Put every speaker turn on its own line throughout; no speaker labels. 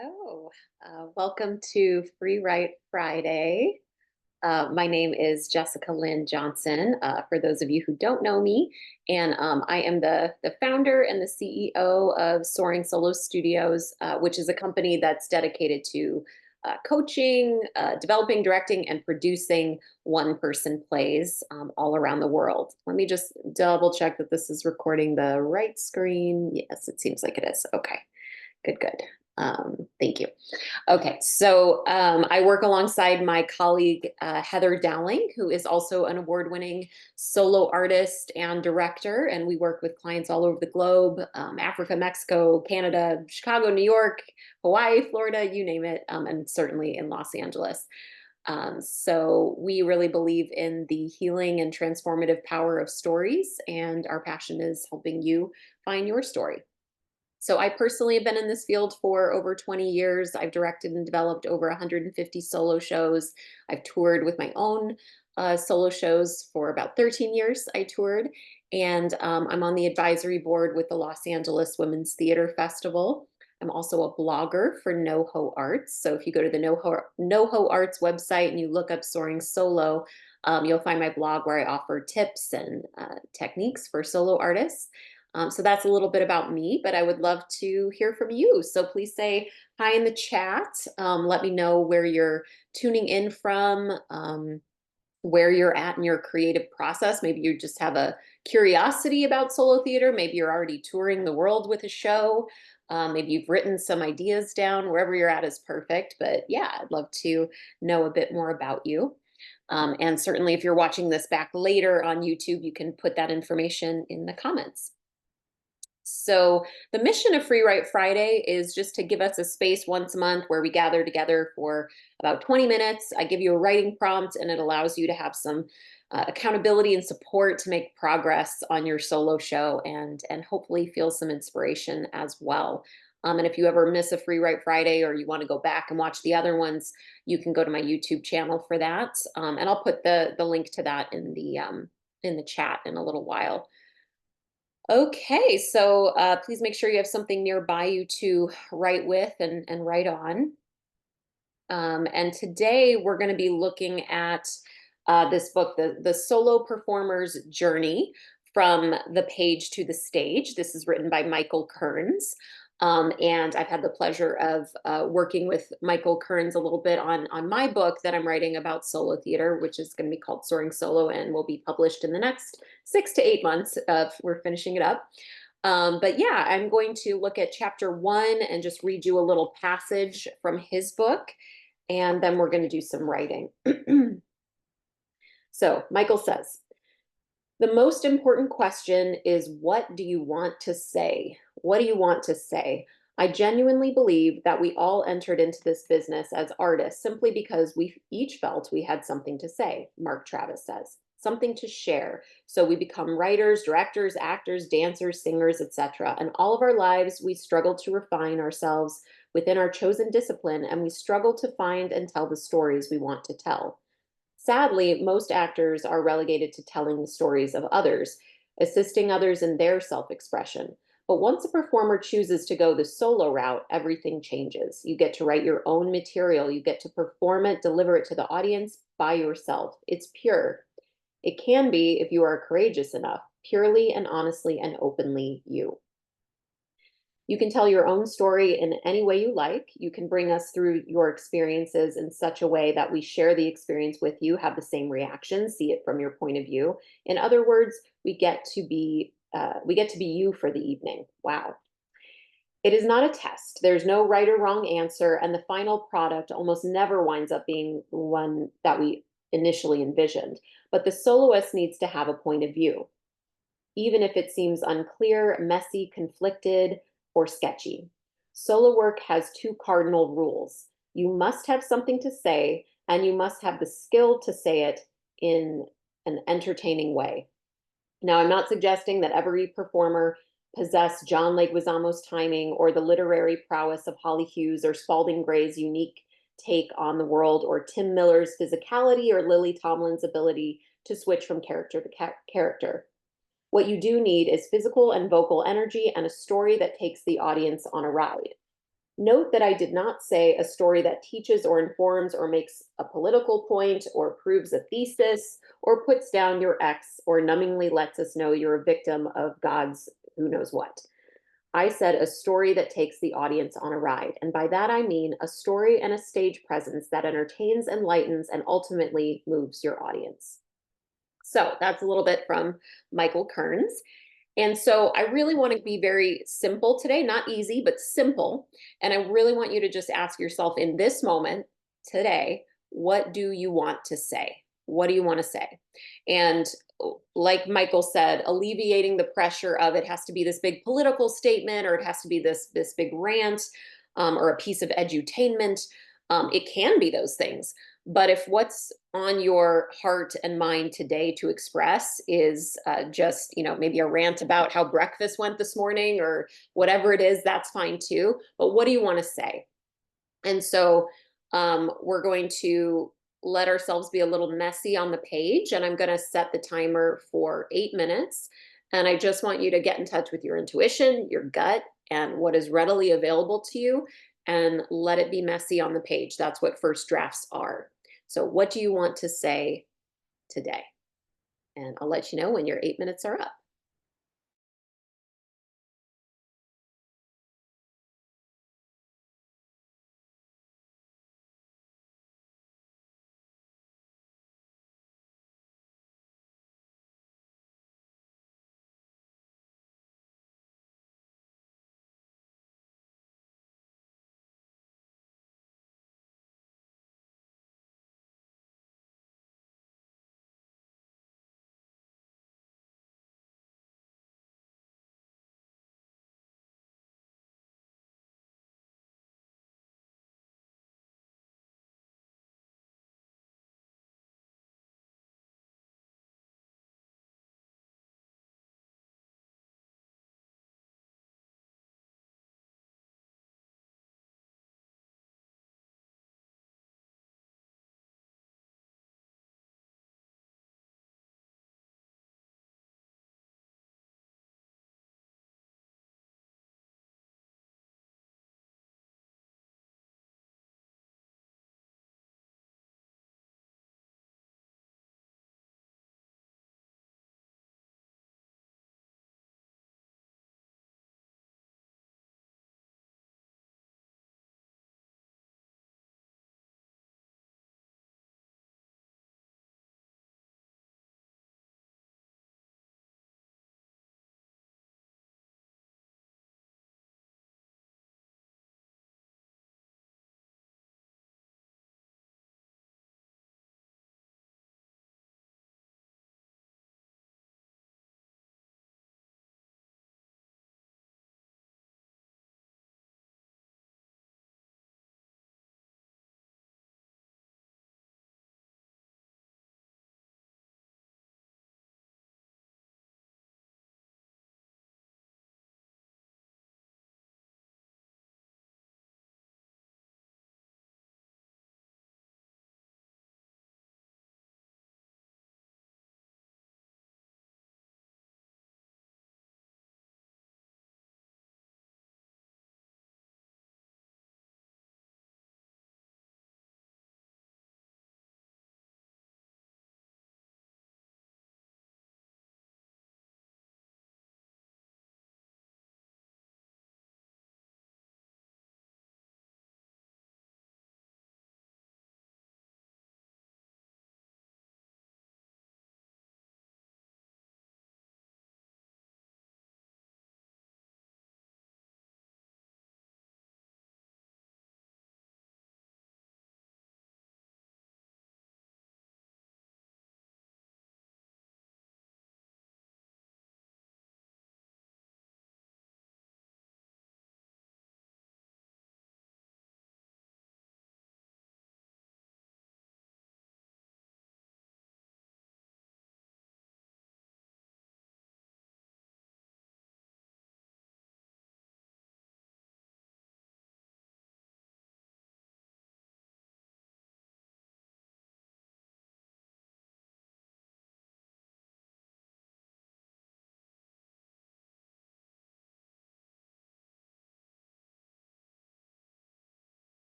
Oh, welcome to Free Write Friday. My name is Jessica Lynn Johnson, for those of you who don't know me. And I am the founder and the CEO of Soaring Solo Studios, which is a company that's dedicated to coaching, developing, directing, and producing one-person plays all around the world. Let me just double check that this is recording the right screen. Yes, it seems like it is. Okay, good, good. Thank you. Okay, so I work alongside my colleague Heather Dowling, who is also an award-winning solo artist and director, and we work with clients all over the globe, Africa, Mexico, Canada, Chicago, New York, Hawaii, Florida, you name it, and certainly in Los Angeles. So we really believe in the healing and transformative power of stories, and our passion is helping you find your story. So I personally have been in this field for over 20 years. I've directed and developed over 150 solo shows. I've toured with my own solo shows for about 13 years. I toured, and I'm on the advisory board with the Los Angeles Women's Theater Festival. I'm also a blogger for NoHo Arts. So if you go to the NoHo Arts website and you look up Soaring Solo, you'll find my blog where I offer tips and techniques for solo artists. So that's a little bit about me, but I would love to hear from you. So please say hi in the chat. Let me know where you're tuning in from, where you're at in your creative process. Maybe you just have a curiosity about solo theater. Maybe you're already touring the world with a show. Maybe you've written some ideas down. Wherever you're at is perfect. But yeah, I'd love to know a bit more about you. And certainly if you're watching this back later on YouTube, you can put that information in the comments. So the mission of Free Write Friday is just to give us a space once a month where we gather together for about 20 minutes. I give you a writing prompt and it allows you to have some accountability and support to make progress on your solo show and hopefully feel some inspiration as well. And if you ever miss a Free Write Friday or you want to go back and watch the other ones, you can go to my YouTube channel for that. And I'll put the link to that in the chat in a little while. Okay, so please make sure you have something nearby you to write with and write on. And today we're going to be looking at this book, the Solo Performer's Journey from the Page to the Stage. This is written by Michael Kearns. And I've had the pleasure of working with Michael Kearns a little bit on my book that I'm writing about solo theater, which is going to be called Soaring Solo and will be published in the next 6 to 8 months. We're finishing it up. But yeah, I'm going to look at chapter 1 and just read you a little passage from his book, and then we're going to do some writing. So Michael says, the most important question is, what do you want to say? What do you want to say? I genuinely believe that we all entered into this business as artists simply because we each felt we had something to say, Mark Travis says, something to share. So we become writers, directors, actors, dancers, singers, etc. And all of our lives, we struggle to refine ourselves within our chosen discipline, and we struggle to find and tell the stories we want to tell. Sadly, most actors are relegated to telling the stories of others, assisting others in their self-expression. But once a performer chooses to go the solo route, everything changes. You get to write your own material. You get to perform it, deliver it to the audience by yourself. It's pure. It can be, if you are courageous enough, purely and honestly and openly you. You can tell your own story in any way you like. You can bring us through your experiences in such a way that we share the experience with you, have the same reaction, see it from your point of view. In other words, we get to be you for the evening. Wow. It is not a test. There's no right or wrong answer, and the final product almost never winds up being one that we initially envisioned. But the soloist needs to have a point of view, even if it seems unclear, messy, conflicted, or sketchy. Solo work has 2 cardinal rules. You must have something to say, and you must have the skill to say it in an entertaining way. Now, I'm not suggesting that every performer possess John Leguizamo's timing or the literary prowess of Holly Hughes or Spalding Gray's unique take on the world, or Tim Miller's physicality or Lily Tomlin's ability to switch from character to character. What you do need is physical and vocal energy and a story that takes the audience on a ride. Note that I did not say a story that teaches or informs or makes a political point or proves a thesis or puts down your ex or numbingly lets us know you're a victim of God's who knows what. I said a story that takes the audience on a ride. And by that, I mean a story and a stage presence that entertains, enlightens, and ultimately moves your audience. So that's a little bit from Michael Kearns. And so I really want to be very simple today, not easy, but simple. And I really want you to just ask yourself in this moment today, what do you want to say? What do you want to say? And like Michael said, alleviating the pressure of it has to be this big political statement or it has to be this big rant or a piece of edutainment. It can be those things. But if what's on your heart and mind today to express is just, maybe a rant about how breakfast went this morning or whatever it is, that's fine too. But what do you want to say? And so we're going to let ourselves be a little messy on the page. And I'm going to set the timer for 8 minutes. And I just want you to get in touch with your intuition, your gut, and what is readily available to you, and let it be messy on the page. That's what first drafts are. So, what do you want to say today? And I'll let you know when your 8 minutes are up.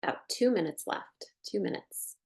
About 2 minutes left. 2 minutes.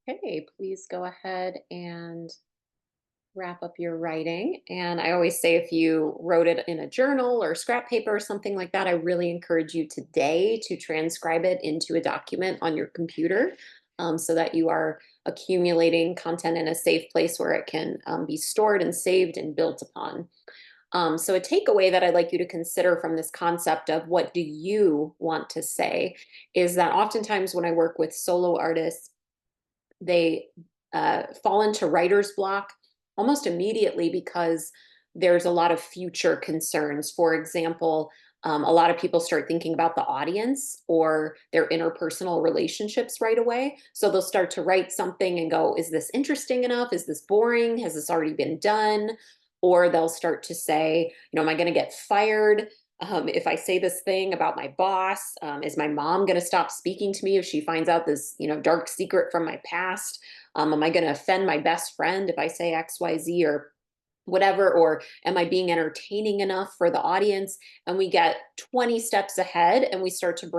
Okay, please go ahead and wrap up your writing. And I always say if you wrote it in a journal or scrap paper or something like that, I really encourage you today to transcribe it into a document on your computer, so that you are accumulating content in a safe place where it can be stored and saved and built upon. So a takeaway that I'd like you to consider from this concept of what do you want to say is that oftentimes when I work with solo artists, they fall into writer's block almost immediately because there's a lot of future concerns. For example, a lot of people start thinking about the audience or their interpersonal relationships right away. So they'll start to write something and go, is this interesting enough? Is this boring? Has this already been done? Or they'll start to say, am I going to get fired? If I say this thing about my boss, is my mom going to stop speaking to me if she finds out this, dark secret from my past? Am I going to offend my best friend if I say X, Y, Z, or whatever? Or am I being entertaining enough for the audience? And we get 20 steps ahead and we start to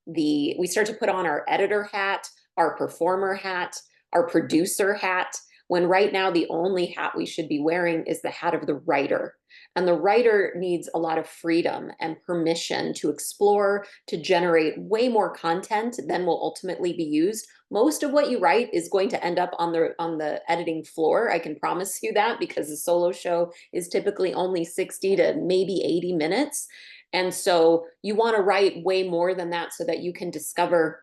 we start to put on our editor hat, our performer hat, our producer hat, when right now the only hat we should be wearing is the hat of the writer. And the writer needs a lot of freedom and permission to explore, to generate way more content than will ultimately be used. Most of what you write is going to end up on the editing floor. I can promise you that, because a solo show is typically only 60 to maybe 80 minutes. And so you want to write way more than that so that you can discover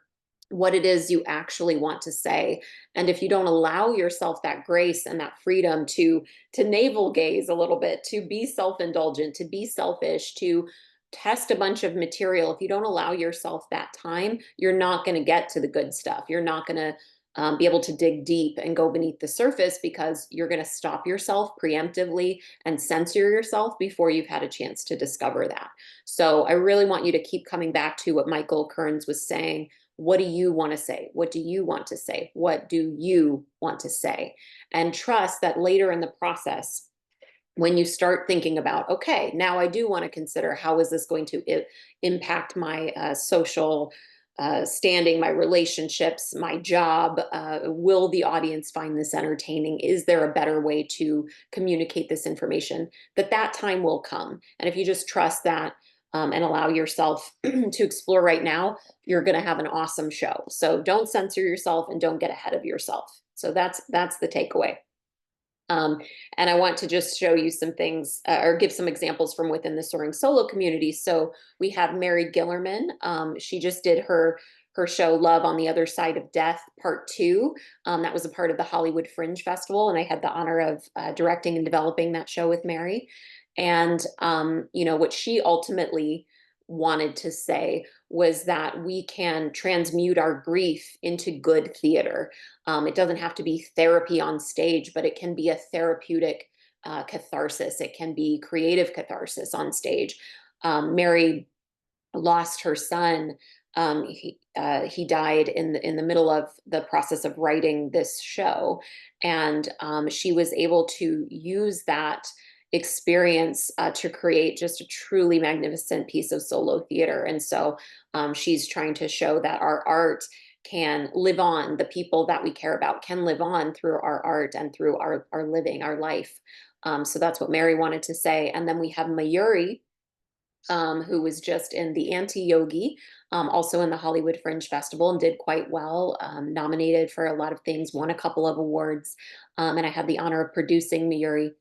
what it is you actually want to say. And if you don't allow yourself that grace and that freedom to navel gaze a little bit, to be self-indulgent, to be selfish, to test a bunch of material, if you don't allow yourself that time, you're not going to get to the good stuff. You're not going to be able to dig deep and go beneath the surface, because you're going to stop yourself preemptively and censor yourself before you've had a chance to discover that. So I really want you to keep coming back to what Michael Kearns was saying. What do you want to say? What do you want to say? What do you want to say? And trust that later in the process, when you start thinking about, okay, now I do want to consider how is this going to impact my social standing, my relationships, my job? Will the audience find this entertaining? Is there a better way to communicate this information? That time will come. And if you just trust that and allow yourself to explore right now, you're going to have an awesome show. So don't censor yourself and don't get ahead of yourself. So that's the takeaway. Um, and I want to just show you some things or give some examples from within the Soaring Solo community. So we have Mary Gillerman. She just did her show Love on the Other Side of Death Part 2. That was a part of the Hollywood Fringe Festival, and I had the honor of directing and developing that show with Mary. And what she ultimately wanted to say was that we can transmute our grief into good theater. It doesn't have to be therapy on stage, but it can be a therapeutic catharsis. It can be creative catharsis on stage. Mary lost her son. He died in the middle of the process of writing this show, and she was able to use that experience to create just a truly magnificent piece of solo theater. And so she's trying to show that our art can live on. The people that we care about can live on through our art and through our living, our life. So that's what Mary wanted to say. And then we have Mayuri, who was just in the Anti-Yogi, also in the Hollywood Fringe Festival, and did quite well, nominated for a lot of things, won a couple of awards. And I had the honor of producing Mayuri.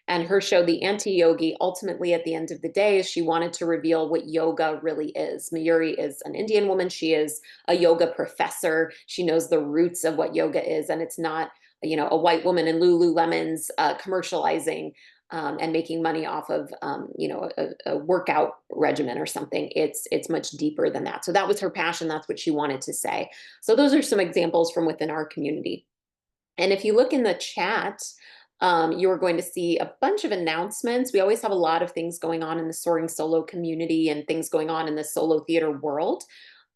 And her show, The Anti-Yogi, ultimately at the end of the day, she wanted to reveal what yoga really is. Mayuri is an Indian woman. She is a yoga professor. She knows the roots of what yoga is. And it's not, a white woman in Lululemon's commercializing and making money off of, a workout regimen or something. It's much deeper than that. So that was her passion. That's what she wanted to say. So those are some examples from within our community. And if you look in the chat, you're going to see a bunch of announcements. We always have a lot of things going on in the Soaring Solo community and things going on in the solo theater world.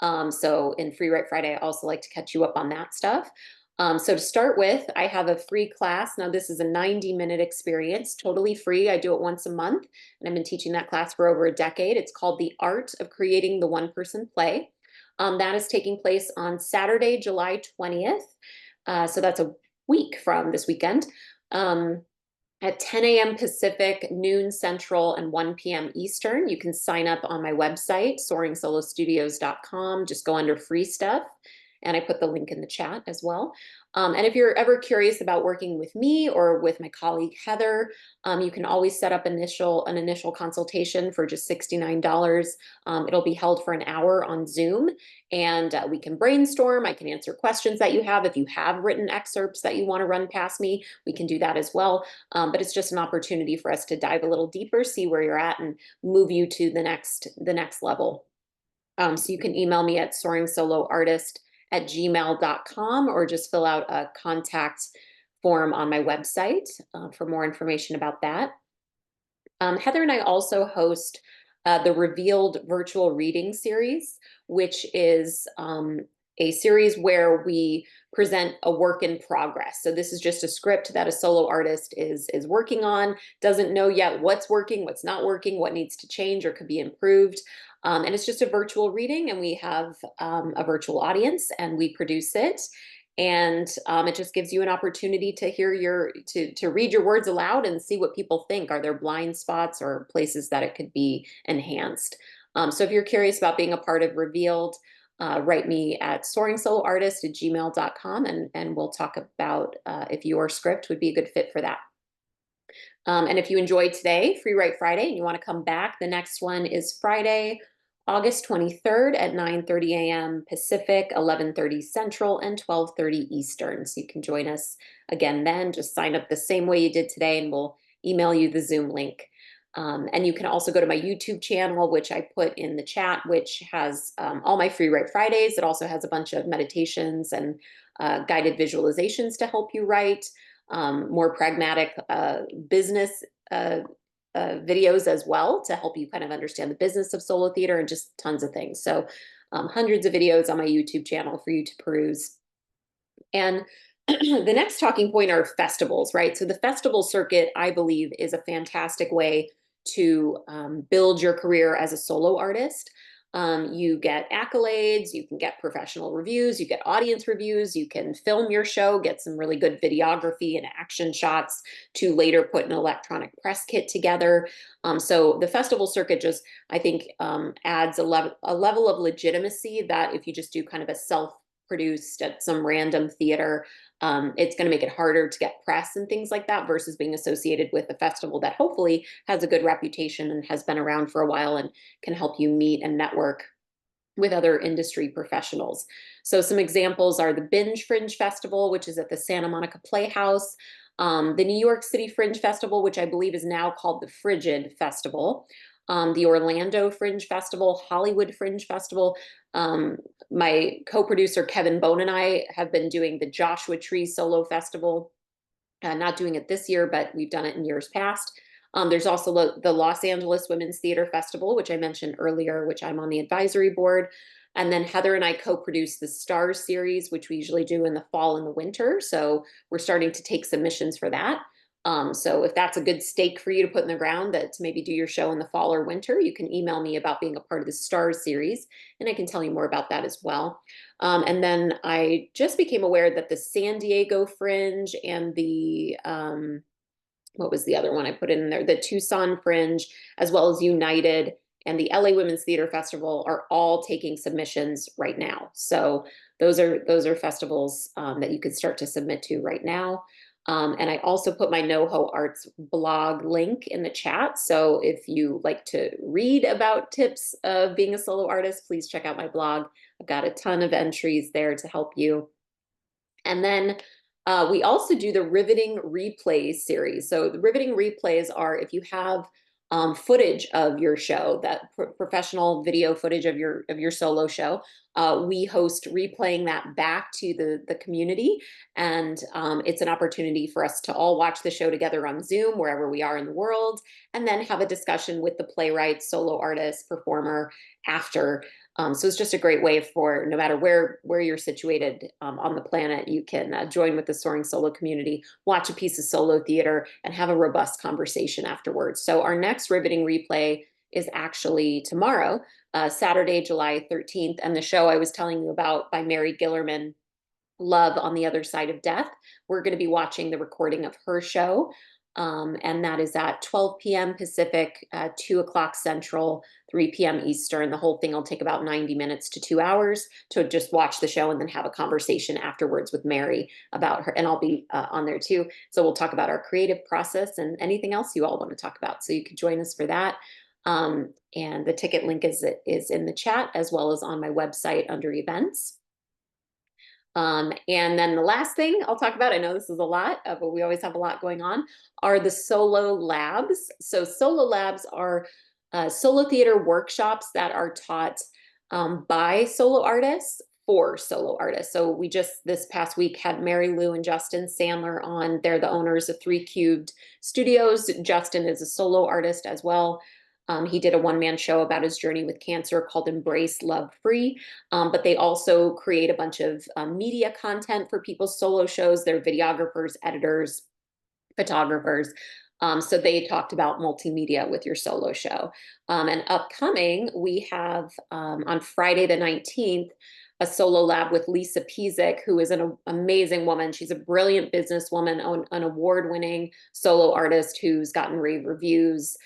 So in FREEWrite Friday, I also like to catch you up on that stuff. So to start with, I have a free class. Now this is a 90-minute experience, totally free. I do it once a month, and I've been teaching that class for over a decade. It's called The Art of Creating the One-Person Play. That is taking place on Saturday, July 20th. So that's a week from this weekend. At 10 a.m. Pacific, noon Central, and 1 p.m. Eastern. You can sign up on my website, soaringSoloStudios.com. Just go under free stuff. And I put the link in the chat as well. And if you're ever curious about working with me or with my colleague Heather, you can always set up an initial consultation for just $69. It'll be held for an hour on Zoom, and we can brainstorm. I can answer questions that you have. If you have written excerpts that you want to run past me, we can do that as well. But it's just an opportunity for us to dive a little deeper, see where you're at, and move you to the next level. So you can email me at soaringsoloartist@gmail.com, or just fill out a contact form on my website for more information about that. Heather and I also host the Revealed Virtual Reading Series, which is a series where we present a work in progress. So this is just a script that a solo artist is working on, doesn't know yet what's working, what's not working, what needs to change or could be improved. And it's just a virtual reading, and we have a virtual audience, and we produce it. And it just gives you an opportunity to hear to read your words aloud and see what people think. Are there blind spots or places that it could be enhanced? So if you're curious about being a part of Revealed, write me at soaringSoloartist@gmail.com, and we'll talk about if your script would be a good fit for that. And if you enjoyed today, FREEWrite Friday, and you want to come back, the next one is Friday, August 23rd at 9:30 a.m. Pacific, 11:30 Central, and 12:30 Eastern. So you can join us again then. Just sign up the same way you did today, and we'll email you the Zoom link. And you can also go to my YouTube channel, which I put in the chat, which has all my FREEWrite Fridays. It also has a bunch of meditations and guided visualizations to help you write, more pragmatic business videos as well to help you kind of understand the business of solo theater, and just tons of things. So hundreds of videos on my YouTube channel for you to peruse. And the next talking point are festivals, right? So the festival circuit, I believe, is a fantastic way to build your career as a solo artist. You get accolades, you can get professional reviews, you get audience reviews, you can film your show, get some really good videography and action shots to later put an electronic press kit together. So the festival circuit just, I think, adds a level of legitimacy that if you just do kind of a self-produced at some random theater, it's going to make it harder to get press and things like that versus being associated with a festival that hopefully has a good reputation and has been around for a while and can help you meet and network with other industry professionals. So some examples are the Binge Fringe Festival, which is at the Santa Monica Playhouse, the New York City Fringe Festival, which I believe is now called the Frigid Festival, the Orlando Fringe Festival, Hollywood Fringe Festival. My co-producer Kevin Bone and I have been doing the Joshua Tree Solo Festival. Not doing it this year, but we've done it in years past. There's also the Los Angeles Women's Theater Festival, which I mentioned earlier, which I'm on the advisory board. And then Heather and I co-produce the Stars series, which we usually do in the fall and the winter. So we're starting to take submissions for that. So if that's a good stake for you to put in the ground, that to maybe do your show in the fall or winter, you can email me about being a part of the Stars series, and I can tell you more about that as well. And then I just became aware that the San Diego Fringe and the what was the other one I put in there? The Tucson Fringe, as well as United and the LA Women's Theater Festival are all taking submissions right now. So those are festivals that you could start to submit to right now. And I also put my NoHo Arts blog link in the chat. So if you like to read about tips of being a solo artist, please check out my blog. I've got a ton of entries there to help you. And then we also do the Riveting Replays series. So the Riveting Replays are if you have footage of your show, that professional video footage of your solo show, we host replaying that back to the community. And it's an opportunity for us to all watch the show together on Zoom, wherever we are in the world, and then have a discussion with the playwright, solo artist, performer after. So it's just a great way for no matter where you're situated on the planet, you can join with the Soaring Solo community, watch a piece of solo theater, and have a robust conversation afterwards. So our next Riveting Replay is actually tomorrow, Saturday, July 13th, and the show I was telling you about by Mary Gillerman, Love on the Other Side of Death. We're going to be watching the recording of her show. And that is at 12 p.m. Pacific, 2 o'clock Central, 3 p.m. Eastern. The whole thing will take about 90 minutes to 2 hours to just watch the show and then have a conversation afterwards with Mary about her. And I'll be on there too. So we'll talk about our creative process and anything else you all want to talk about. So you can join us for that. And the ticket link is in the chat as well as on my website under events. And then the last thing I'll talk about, I know this is a lot, but we always have a lot going on, are the solo labs. So solo labs are solo theater workshops that are taught by solo artists for solo artists. So we just this past week had Mary Lou and Justin Sandler on. They're the owners of 3 Cubed Studios. Justin is a solo artist as well. He did a one-man show about his journey with cancer called Embrace, Love, Free. But they also create a bunch of media content for people's solo shows. They're videographers, editors, photographers. So they talked about multimedia with your solo show. And upcoming, we have on Friday the 19th, a solo lab with Lisa Pizik, who is an amazing woman. She's a brilliant businesswoman, an award-winning solo artist who's gotten rave reviews.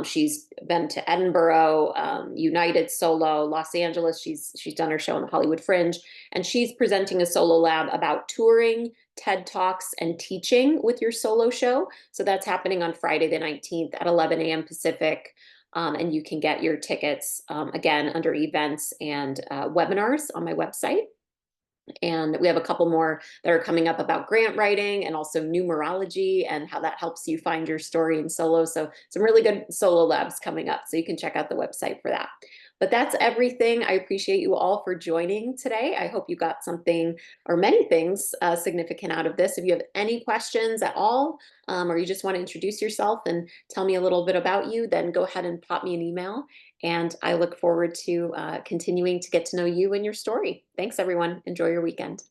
She's been to Edinburgh, United Solo, Los Angeles. She's done her show on the Hollywood Fringe, and she's presenting a solo lab about touring, TED Talks, and teaching with your solo show. So that's happening on Friday the 19th at 11 a.m. Pacific. And you can get your tickets, again, under events and webinars on my website. And we have a couple more that are coming up about grant writing and also numerology and how that helps you find your story in solo. So some really good solo labs coming up. So you can check out the website for that. But that's everything. I appreciate you all for joining today. I hope you got something or many things significant out of this. If you have any questions at all, or you just want to introduce yourself and tell me a little bit about you, then go ahead and pop me an email. And I look forward to continuing to get to know you and your story. Thanks, everyone. Enjoy your weekend.